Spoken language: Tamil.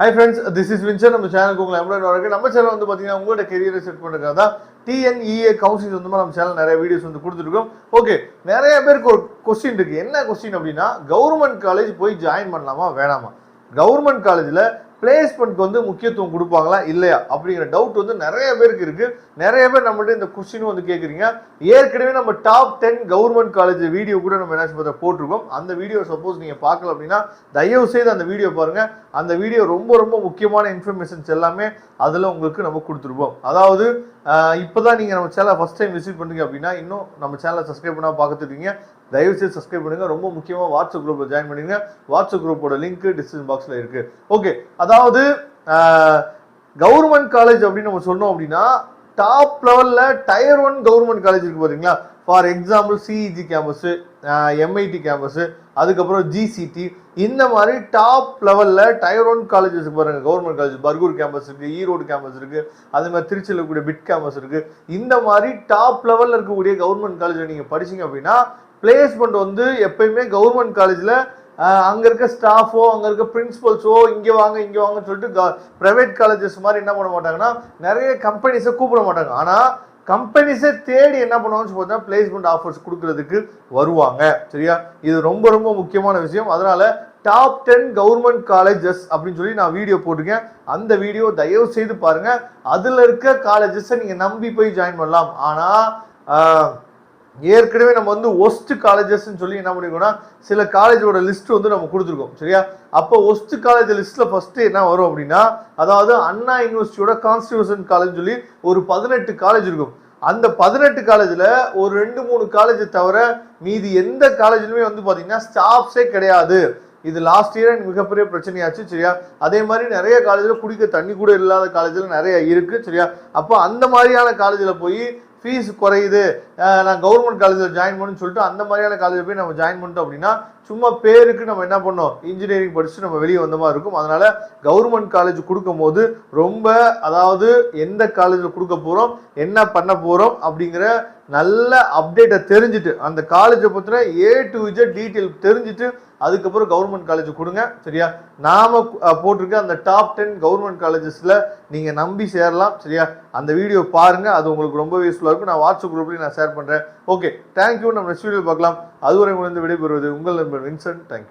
Hi friends, this is Vincent. நம்ம சேனலுக்கு உங்களை எவ்வளோ நம்ம சேனல் வந்து பார்த்தீங்கன்னா உங்களோட கெரியரை செட் பண்ணுறதுக்காக தான் டிஎன்இஏ கவுன்சிலிங் வந்து நம்ம சேனல் நிறைய வீடியோஸ் வந்து கொடுத்துருக்கோம். ஓகே, நிறைய பேருக்கு ஒரு கொஸ்டின் இருக்கு. என்ன கொஸ்டின் அப்படின்னா, கவர்மெண்ட் காலேஜ் போய் ஜாயின் பண்ணலாமா வேணாமா, கவர்மெண்ட் காலேஜில் பிளேஸ்மெண்ட்க்கு வந்து முக்கியத்துவம் கொடுப்பாங்களா இல்லையா அப்படிங்கிற டவுட் வந்து நிறைய பேருக்கு இருக்கு. நிறைய பேர் நம்மகிட்ட இந்த கொஸ்டினும் வந்து கேட்குறீங்க. ஏற்கனவே நம்ம டாப் 10 கவர்மெண்ட் காலேஜ் வீடியோ கூட நம்ம என்ன போட்டிருக்கோம். அந்த வீடியோ சப்போஸ் நீங்க பார்க்கல அப்படின்னா தயவு செய்து அந்த வீடியோ பாருங்க. அந்த வீடியோ ரொம்ப ரொம்ப முக்கியமான இன்ஃபர்மேஷன்ஸ் எல்லாமே அதில் உங்களுக்கு நம்ம கொடுத்துருப்போம். அதாவது இப்போதான் நீங்கள் நம்ம சேனலை ஃபர்ஸ்ட் டைம் விசிட் பண்ணுறீங்க அப்படின்னா இன்னும் நம்ம சேனலை சப்ஸ்கிரைப் பண்ணால் பார்த்துருக்கீங்க. தயவுசெய்து சப்ஸ்கிரைப் பண்ணுங்க. ரொம்ப முக்கியமாக வாட்ஸ்அப் குரூப்பில் ஜாயின் பண்ணுங்க. வாட்ஸ்அப் குரூப்போட லிங்க் டிஸ்கிரிப்ஷன் பாக்ஸில் இருக்கு. ஓகே, அதாவது கவர்மெண்ட் காலேஜ் அப்படின்னு நம்ம சொன்னோம் அப்படின்னா டாப் லெவல்ல டயர் 1 கவர்மெண்ட் காலேஜ் இருக்கு பாத்தீங்களா. For example CEG campus, MIT campus, அதுக்கப்புறம் ஜிசிடி, இந்த மாதிரி டாப் லெவல்ல டயர் 1 காலேஜஸ் பாருங்க. கவர்மெண்ட் காலேஜ் பர்கூர் கேம்பஸ் இருக்கு, ஈரோடு கேம்பஸ் இருக்கு, அதே மாதிரி திருச்சியில் இருக்கக்கூடிய பிட் கேம்பஸ் இருக்கு. இந்த மாதிரி டாப் லெவல்ல இருக்கக்கூடிய கவர்மெண்ட் காலேஜ்ல நீங்க படிச்சீங்க அப்படின்னா பிளேஸ்மெண்ட் வந்து எப்பயுமே கவர்மெண்ட் காலேஜ்ல அங்க இருக்க ஸ்டாஃபோ அங்க இருக்க பிரின்சிபல்ஸோ இங்க வாங்கன்னு சொல்லிட்டு பிரைவேட் காலேஜஸ் மாதிரி என்ன பண்ண மாட்டாங்கன்னா நிறைய கம்பெனிஸை கூப்பிட மாட்டாங்க. ஆனா கம்பெனிஸை தேடி என்ன பண்ணுவாங்கன்னு சொல்லி பிளேஸ்மெண்ட் ஆஃபர்ஸ் கொடுக்கறதுக்கு வருவாங்க. சரியா, இது ரொம்ப ரொம்ப முக்கியமான விஷயம். அதனால டாப் 10 கவர்மெண்ட் காலேஜஸ் அப்படின்னு சொல்லி நான் வீடியோ போட்டிருக்கேன். அந்த வீடியோ தயவு செய்து பாருங்க. அதுல இருக்க காலேஜஸை நீங்க நம்பி போய் ஜாயின் பண்ணலாம். ஆனா ஏற்கனவே நம்ம வந்து ஒஸ்ட் காலேஜஸ் சொல்லி என்ன பண்ணிருக்கோம்னா சில காலேஜோட லிஸ்ட் வந்து நம்ம கொடுத்துருக்கோம். சரியா, அப்போ ஒஸ்ட் காலேஜ் லிஸ்ட்ல ஃபர்ஸ்ட் என்ன வரும் அப்படின்னா, அதாவது அண்ணா யூனிவர்சிட்டியோட கான்ஸ்டிடியூஷன் காலேஜ் சொல்லி ஒரு 18 காலேஜ் இருக்கும். அந்த 18 காலேஜ்ல ஒரு 2-3 காலேஜ் தவிர மீதி எந்த காலேஜ்லுமே வந்து பாத்தீங்கன்னா ஸ்டாஃப்ஸே கிடையாது. இது லாஸ்ட் இயர் மிகப்பெரிய பிரச்சனையாச்சு. சரியா, அதே மாதிரி நிறைய காலேஜ்ல குடிக்க தண்ணி கூட இல்லாத காலேஜ்ல நிறைய இருக்கு. சரியா, அப்போ அந்த மாதிரியான காலேஜ்ல போய் ஃபீஸ் குறையுது, நான் கவர்மெண்ட் காலேஜில் ஜாயின் பண்ணு சொல்லிட்டு அந்த மாதிரியான காலேஜில் போய் நம்ம ஜாயின் பண்ணிட்டோம் அப்படின்னா சும்மா பேருக்கு நம்ம என்ன பண்ணோம், இன்ஜினியரிங் படிச்சுட்டு நம்ம வெளியே வந்த மாதிரி இருக்கும். அதனால கவர்மெண்ட் காலேஜ் கொடுக்கும் போது ரொம்ப, அதாவது எந்த காலேஜில் கொடுக்க போறோம், என்ன பண்ண போறோம் அப்படிங்கிற நல்ல அப்டேட்டை தெரிஞ்சுட்டு அந்த காலேஜை பற்றின A to Z டீட்டெயில் தெரிஞ்சுட்டு அதுக்கப்புறம் கவர்மெண்ட் காலேஜ் கொடுங்க. சரியா, நாம போட்டிருக்க அந்த டாப் 10 கவர்மெண்ட் காலேஜஸ்ல நீங்க நம்பி சேரலாம். சரியா, அந்த வீடியோ பாருங்க, அது உங்களுக்கு ரொம்ப யூஸ்ஃபுல்லா இருக்கும். நான் வாட்ஸ்அப் குரூப்லயும் நான் ஷேர் பண்றேன். Okay, thank you. நம்ம நெக்ஸ்ட் வீடியோ பார்க்கலாம். அதுவரை உங்களுக்கு விடைபெறுவது உங்கள் நண்பர் வின்சென்ட். தேங்க்யூ.